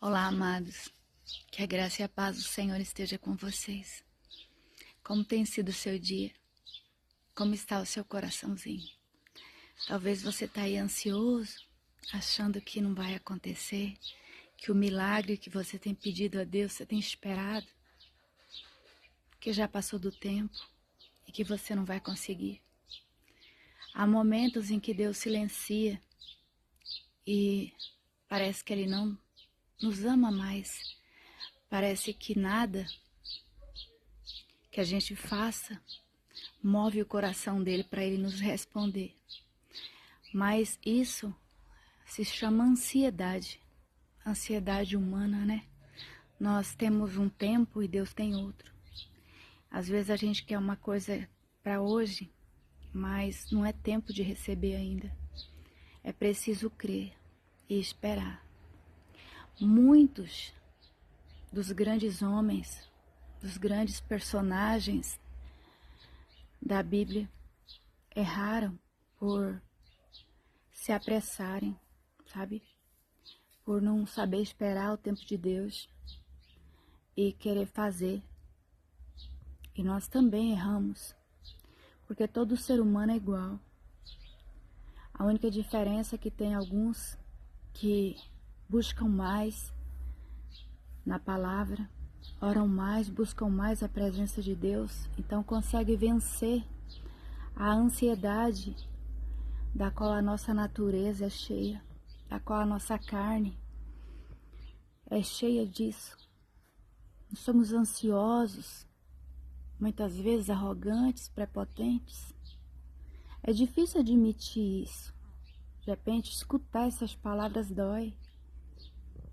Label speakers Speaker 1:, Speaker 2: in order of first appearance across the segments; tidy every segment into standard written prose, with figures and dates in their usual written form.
Speaker 1: Olá, amados. Que a graça e a paz do Senhor esteja com vocês. Como tem sido o seu dia? Como está o seu coraçãozinho? Talvez você está aí ansioso, achando que não vai acontecer, que o milagre que você tem pedido a Deus, você tem esperado, que já passou do tempo e que você não vai conseguir. Há momentos em que Deus silencia e parece que Ele não nos ama mais. Parece que nada que a gente faça move o coração dele para ele nos responder. Mas isso se chama ansiedade. Ansiedade humana, né? Nós temos um tempo e Deus tem outro. Às vezes a gente quer uma coisa para hoje, mas não é tempo de receber ainda. É preciso crer e esperar. Muitos dos grandes homens, dos grandes personagens da Bíblia erraram por se apressarem, sabe? Por não saber esperar o tempo de Deus e querer fazer. E nós também erramos, porque todo ser humano é igual. A única diferença é que tem alguns que buscam mais na palavra, oram mais, buscam mais a presença de Deus, então conseguem vencer a ansiedade da qual a nossa natureza é cheia, da qual a nossa carne é cheia disso. Nós somos ansiosos, muitas vezes arrogantes, prepotentes. É difícil admitir isso. De repente, escutar essas palavras dói.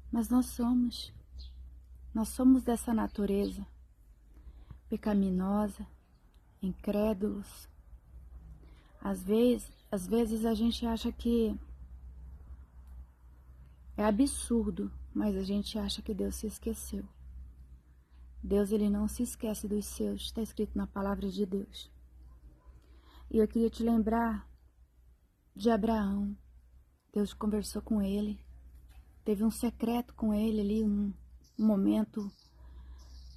Speaker 1: Mas nós somos dessa natureza pecaminosa, incrédulos. Às vezes a gente acha que é absurdo, mas a gente acha que Deus se esqueceu. Deus, ele não se esquece dos seus, está escrito na palavra de Deus. E eu queria te lembrar de Abraão. Deus conversou com ele, teve um secreto com ele ali, um momento,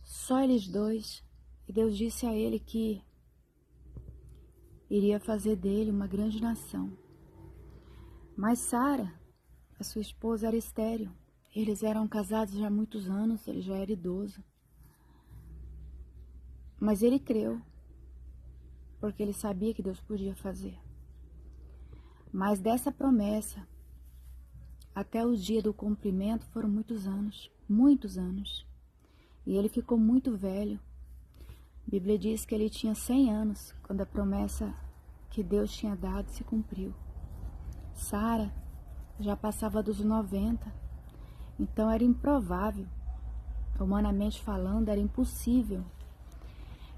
Speaker 1: só eles dois. E Deus disse a ele que iria fazer dele uma grande nação. Mas Sara, a sua esposa, era estéril. Eles eram casados já há muitos anos, ele já era idoso. Mas ele creu, porque ele sabia que Deus podia fazer. Mas dessa promessa, até o dia do cumprimento, foram muitos anos, muitos anos. E ele ficou muito velho. A Bíblia diz que ele tinha 100 anos, quando a promessa que Deus tinha dado se cumpriu. Sara já passava dos 90, então era improvável, humanamente falando, era impossível.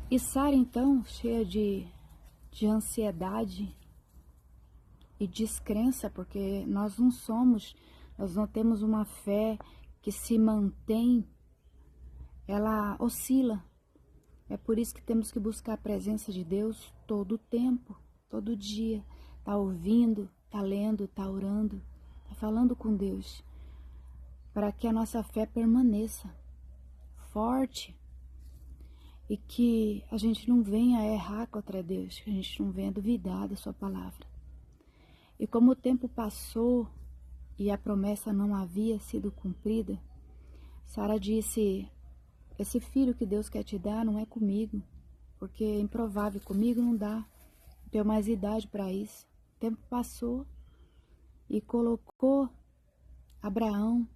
Speaker 1: E Sara, então, cheia de ansiedade e descrença, porque nós não temos uma fé que se mantém, ela oscila. É por isso que temos que buscar a presença de Deus todo o tempo, todo dia. Tá ouvindo, tá lendo, tá orando, tá falando com Deus, para que a nossa fé permaneça forte e que a gente não venha a errar contra Deus, que a gente não venha duvidar da sua palavra. E como o tempo passou e a promessa não havia sido cumprida, Sara disse: esse filho que Deus quer te dar não é comigo, porque é improvável, comigo não dá, não tenho mais idade para isso. O tempo passou e colocou Abraão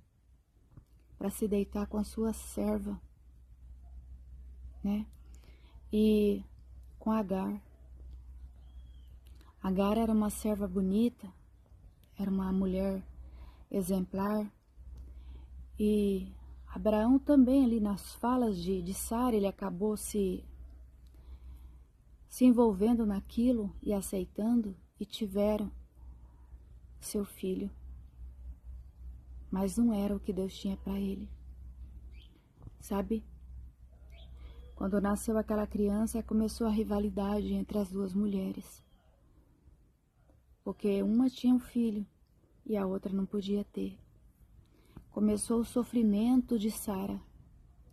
Speaker 1: para se deitar com a sua serva, né? E com Agar. Agar era uma serva bonita, era uma mulher exemplar. E Abraão também, ali nas falas de Sara, ele acabou se envolvendo naquilo e aceitando, e tiveram seu filho. Mas não era o que Deus tinha para ele. Sabe? Quando nasceu aquela criança, começou a rivalidade entre as duas mulheres. Porque uma tinha um filho e a outra não podia ter. começou o sofrimento de Sara,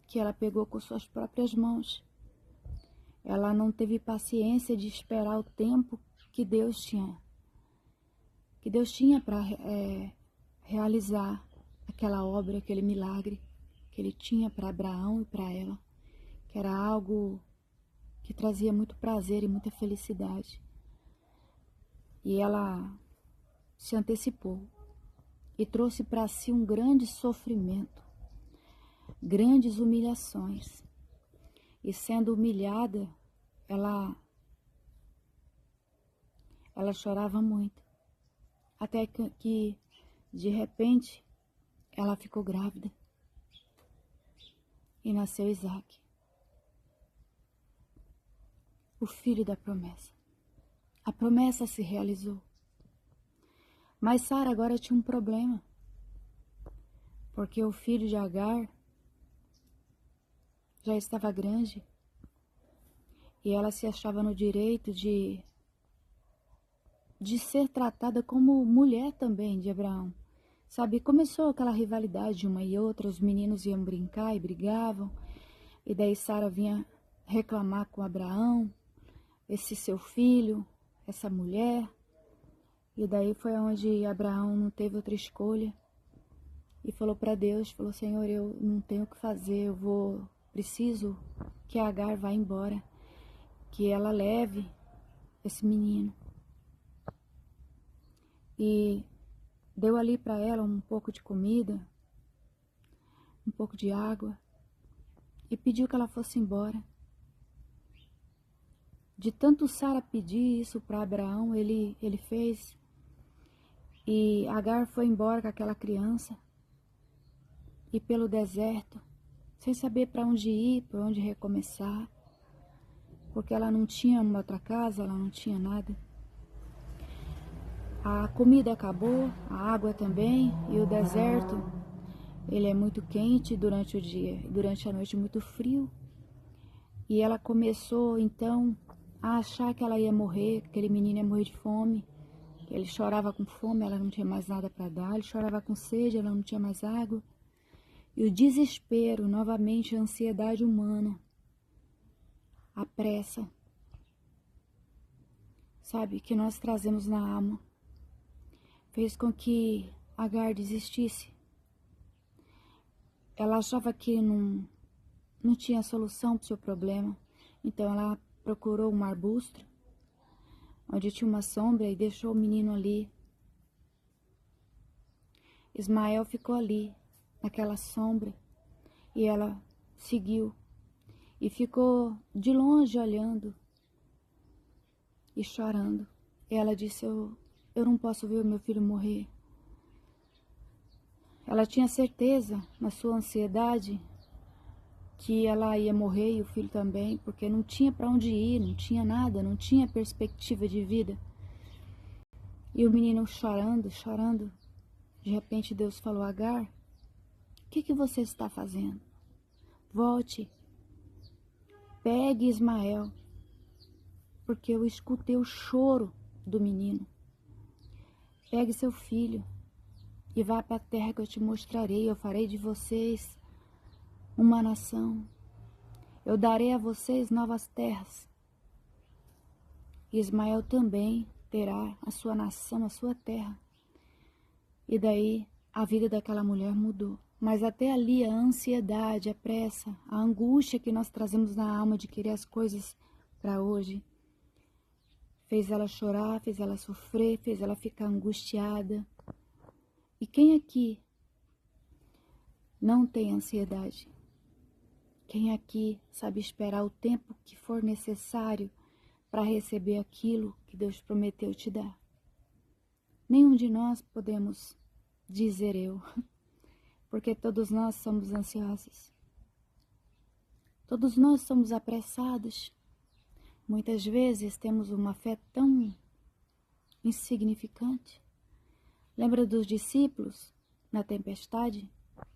Speaker 1: que ela pegou com suas próprias mãos. Ela não teve paciência de esperar o tempo que Deus tinha para realizar aquela obra, aquele milagre que ele tinha para Abraão e para ela, que era algo que trazia muito prazer e muita felicidade. E ela se antecipou e trouxe para si um grande sofrimento, grandes humilhações. E sendo humilhada, ela chorava muito. Até que de repente, ela ficou grávida. E nasceu Isaac, o filho da promessa. A promessa se realizou. Mas Sara agora tinha um problema, porque o filho de Agar já estava grande e ela se achava no direito de ser tratada como mulher também de Abraão. Sabe, começou aquela rivalidade de uma e outra, os meninos iam brincar e brigavam, e daí Sara vinha reclamar com Abraão, esse seu filho, essa mulher, e daí foi onde Abraão não teve outra escolha, e falou para Deus, falou, Senhor, eu não tenho o que fazer, preciso que Agar vá embora, que ela leve esse menino. E deu ali para ela um pouco de comida, um pouco de água, e pediu que ela fosse embora. De tanto Sara pedir isso para Abraão, ele fez. E Agar foi embora com aquela criança, e pelo deserto, sem saber para onde ir, para onde recomeçar, porque ela não tinha uma outra casa, ela não tinha nada. A comida acabou, a água também, e o deserto, ele é muito quente durante o dia, e durante a noite muito frio. E ela começou então a achar que ela ia morrer, que aquele menino ia morrer de fome. Ele chorava com fome, ela não tinha mais nada para dar, ele chorava com sede, ela não tinha mais água. E o desespero, novamente a ansiedade humana, a pressa, sabe, que nós trazemos na alma, fez com que Agar desistisse. Ela achava que não tinha solução para o seu problema, então ela procurou um arbusto, onde tinha uma sombra, e deixou o menino ali. Ismael ficou ali, naquela sombra, e ela seguiu, e ficou de longe olhando e chorando. E ela disse, eu não posso ver o meu filho morrer. Ela tinha certeza, na sua ansiedade, que ela ia morrer e o filho também, porque não tinha para onde ir, não tinha nada, não tinha perspectiva de vida. E o menino chorando, chorando. De repente Deus falou, Agar, o que você está fazendo? Volte, pegue Ismael, porque eu escutei o choro do menino. Pegue seu filho e vá para a terra que eu te mostrarei. Eu farei de vocês uma nação. Eu darei a vocês novas terras. Ismael também terá a sua nação, a sua terra. E daí a vida daquela mulher mudou. Mas até ali a ansiedade, a pressa, a angústia que nós trazemos na alma de querer as coisas para hoje, fez ela chorar, fez ela sofrer, fez ela ficar angustiada. E quem aqui não tem ansiedade? Quem aqui sabe esperar o tempo que for necessário para receber aquilo que Deus prometeu te dar? Nenhum de nós podemos dizer eu, porque todos nós somos ansiosos. Todos nós somos apressados. Muitas vezes temos uma fé tão insignificante. Lembra dos discípulos na tempestade?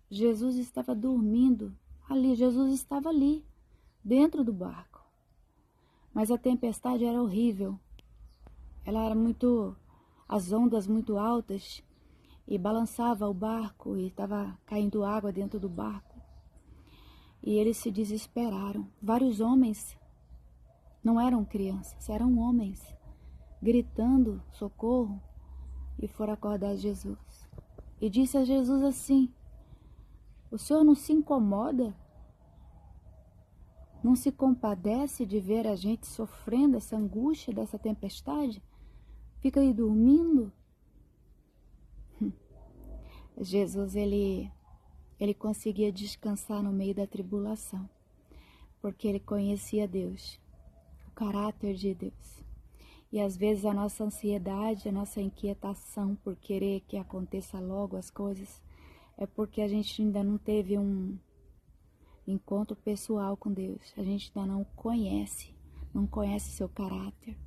Speaker 1: Jesus estava dormindo ali, Jesus estava ali, dentro do barco. Mas a tempestade era horrível. Ela era as ondas muito altas, e balançava o barco e estava caindo água dentro do barco. E eles se desesperaram. Vários homens, não eram crianças, eram homens, gritando socorro, e foram acordar Jesus. E disse a Jesus assim: o Senhor não se incomoda? Não se compadece de ver a gente sofrendo essa angústia dessa tempestade? Fica aí dormindo? Jesus, ele conseguia descansar no meio da tribulação, porque ele conhecia Deus, o caráter de Deus. E às vezes a nossa ansiedade, a nossa inquietação por querer que aconteça logo as coisas, é porque a gente ainda não teve um encontro pessoal com Deus. A gente ainda não conhece seu caráter.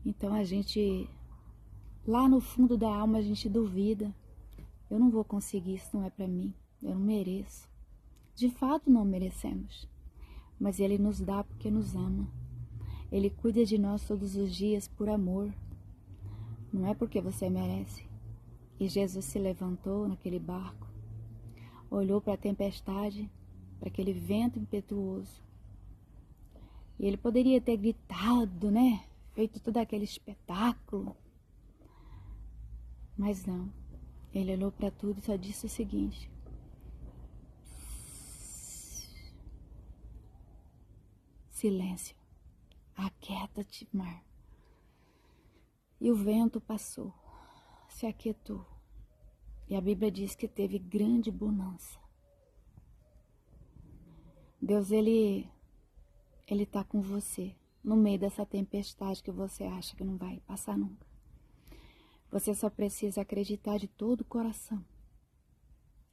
Speaker 1: Então a gente, lá no fundo da alma, a gente duvida. Eu não vou conseguir, isso não é para mim. Eu não mereço. De fato não merecemos. Mas Ele nos dá porque nos ama. Ele cuida de nós todos os dias por amor. Não é porque você merece. E Jesus se levantou naquele barco, olhou para a tempestade, para aquele vento impetuoso. E ele poderia ter gritado, né? Feito todo aquele espetáculo. Mas não. Ele olhou para tudo e só disse o seguinte: silêncio, aquieta-te, mar. E o vento passou, se aquietou. E a Bíblia diz que teve grande bonança. Deus, Ele está com você no meio dessa tempestade que você acha que não vai passar nunca. Você só precisa acreditar de todo o coração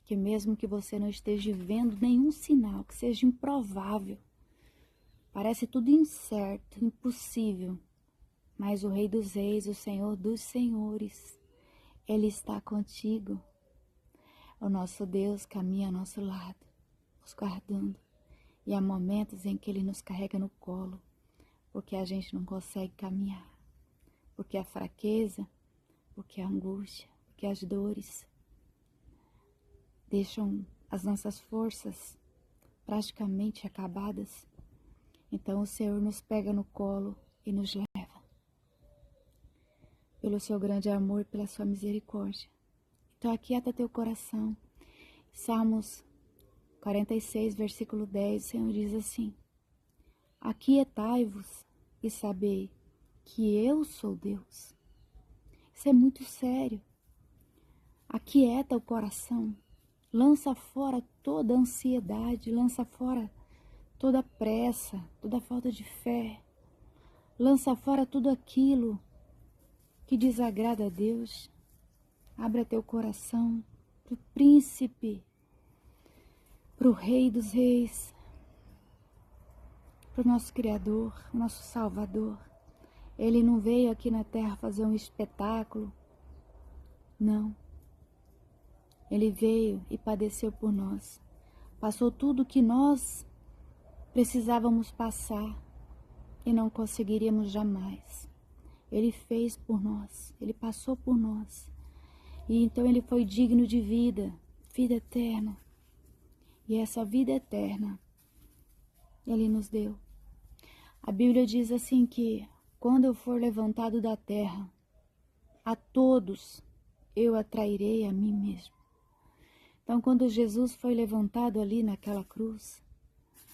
Speaker 1: que mesmo que você não esteja vendo nenhum sinal, que seja improvável, parece tudo incerto, impossível, mas o Rei dos Reis, o Senhor dos Senhores, Ele está contigo. O nosso Deus caminha ao nosso lado, nos guardando. E há momentos em que Ele nos carrega no colo, porque a gente não consegue caminhar, porque a fraqueza, porque a angústia, porque as dores deixam as nossas forças praticamente acabadas. Então o Senhor nos pega no colo e nos leva, pelo seu grande amor e pela sua misericórdia. Então aquieta teu coração. Salmos 46, versículo 10, o Senhor diz assim: aquietai-vos e sabei que eu sou Deus. Isso é muito sério. Aquieta o coração, lança fora toda ansiedade, lança fora toda pressa, toda falta de fé, lança fora tudo aquilo que desagrada a Deus. Abra teu coração para o príncipe, para o Rei dos Reis, para o nosso Criador, nosso Salvador. Ele não veio aqui na terra fazer um espetáculo, não. Ele veio e padeceu por nós. Passou tudo o que nós precisávamos passar e não conseguiríamos jamais. Ele fez por nós, Ele passou por nós. E então Ele foi digno de vida, vida eterna. E essa vida eterna Ele nos deu. A Bíblia diz assim que quando eu for levantado da terra, a todos eu atrairei a mim mesmo. Então quando Jesus foi levantado ali naquela cruz,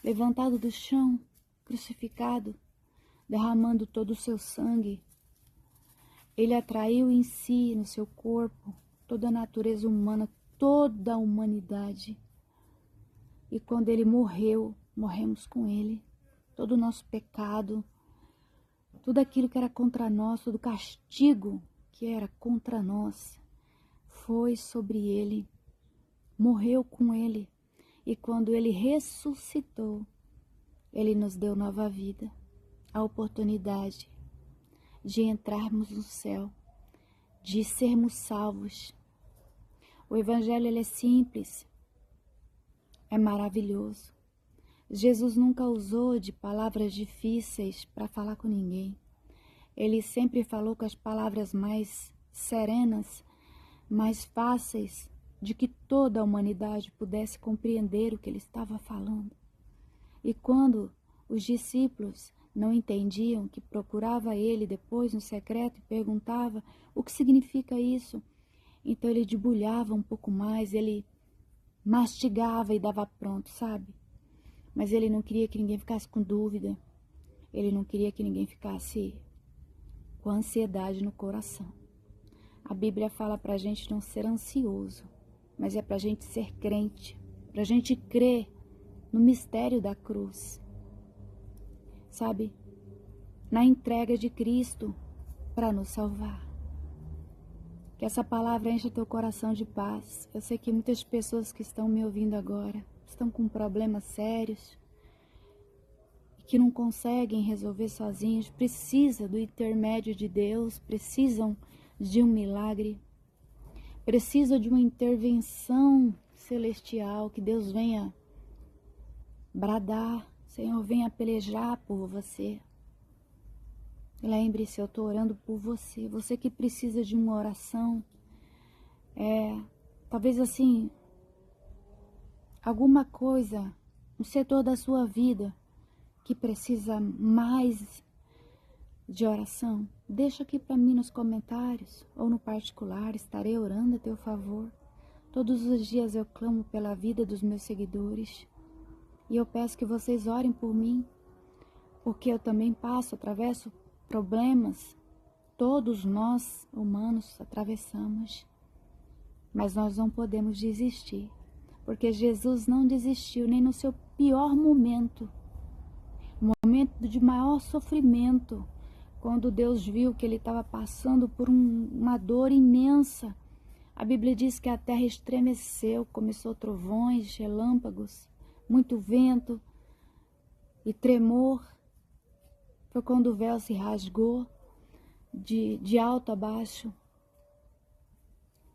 Speaker 1: levantado do chão, crucificado, derramando todo o seu sangue, Ele atraiu em si, no seu corpo, toda a natureza humana, toda a humanidade. E quando Ele morreu, morremos com Ele. Todo o nosso pecado, tudo aquilo que era contra nós, todo o castigo que era contra nós, foi sobre Ele, morreu com Ele. E quando Ele ressuscitou, Ele nos deu nova vida, a oportunidade de entrarmos no céu, de sermos salvos. O Evangelho ele é simples, é maravilhoso. Jesus nunca usou de palavras difíceis para falar com ninguém. Ele sempre falou com as palavras mais serenas, mais fáceis de que toda a humanidade pudesse compreender o que ele estava falando. E quando os discípulos não entendiam, que procurava ele depois no secreto e perguntava o que significa isso, então ele debulhava um pouco mais, ele mastigava e dava pronto, sabe? Mas ele não queria que ninguém ficasse com dúvida, ele não queria que ninguém ficasse com ansiedade no coração. A Bíblia fala para a gente não ser ansioso, mas é para a gente ser crente, para a gente crer no mistério da cruz, sabe? Na entrega de Cristo para nos salvar. Que essa palavra encha teu coração de paz. Eu sei que muitas pessoas que estão me ouvindo agora estão com problemas sérios e que não conseguem resolver sozinhos, precisam do intermédio de Deus, precisam de um milagre, precisam de uma intervenção celestial, que Deus venha bradar, Senhor, venha pelejar por você. Lembre-se, eu estou orando por você, você que precisa de uma oração, talvez assim, alguma coisa no setor da sua vida que precisa mais de oração, deixa aqui para mim nos comentários ou no particular, estarei orando a teu favor. Todos os dias eu clamo pela vida dos meus seguidores e eu peço que vocês orem por mim, porque eu também atravesso problemas, todos nós humanos atravessamos, mas nós não podemos desistir, porque Jesus não desistiu nem no seu pior momento, momento de maior sofrimento, quando Deus viu que ele estava passando por uma dor imensa. A Bíblia diz que a terra estremeceu, começou trovões, relâmpagos, muito vento e tremor. Foi quando o véu se rasgou de alto a baixo.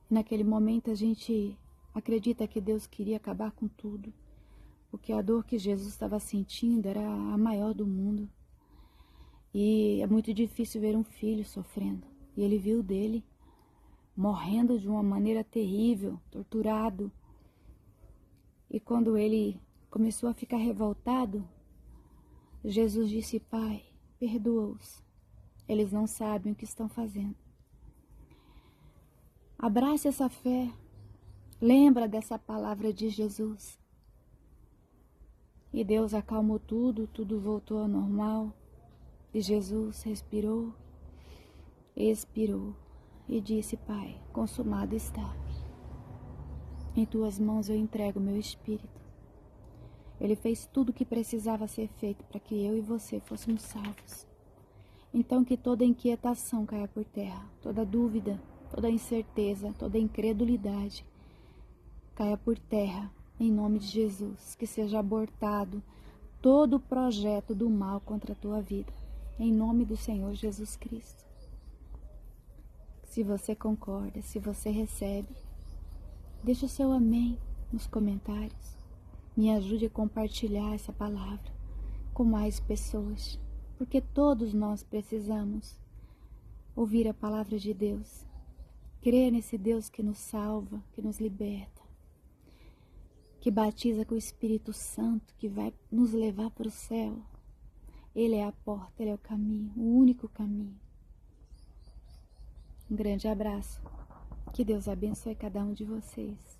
Speaker 1: Naquele momento a gente acredita que Deus queria acabar com tudo, porque a dor que Jesus estava sentindo era a maior do mundo. E é muito difícil ver um filho sofrendo. E ele viu o dele morrendo de uma maneira terrível, torturado. E quando ele começou a ficar revoltado, Jesus disse: Pai, perdoa-os, eles não sabem o que estão fazendo. Abrace essa fé, lembra dessa palavra de Jesus. E Deus acalmou tudo, tudo voltou ao normal. E Jesus respirou, expirou e disse: Pai, consumado está. Em tuas mãos eu entrego meu espírito. Ele fez tudo o que precisava ser feito para que eu e você fôssemos salvos. Então que toda inquietação caia por terra, toda dúvida, toda incerteza, toda incredulidade caia por terra, em nome de Jesus. Que seja abortado todo o projeto do mal contra a tua vida, em nome do Senhor Jesus Cristo. Se você concorda, se você recebe, deixa o seu amém nos comentários. Me ajude a compartilhar essa palavra com mais pessoas, porque todos nós precisamos ouvir a palavra de Deus, crer nesse Deus que nos salva, que nos liberta, que batiza com o Espírito Santo, que vai nos levar para o céu. Ele é a porta, Ele é o caminho, o único caminho. Um grande abraço. Que Deus abençoe cada um de vocês.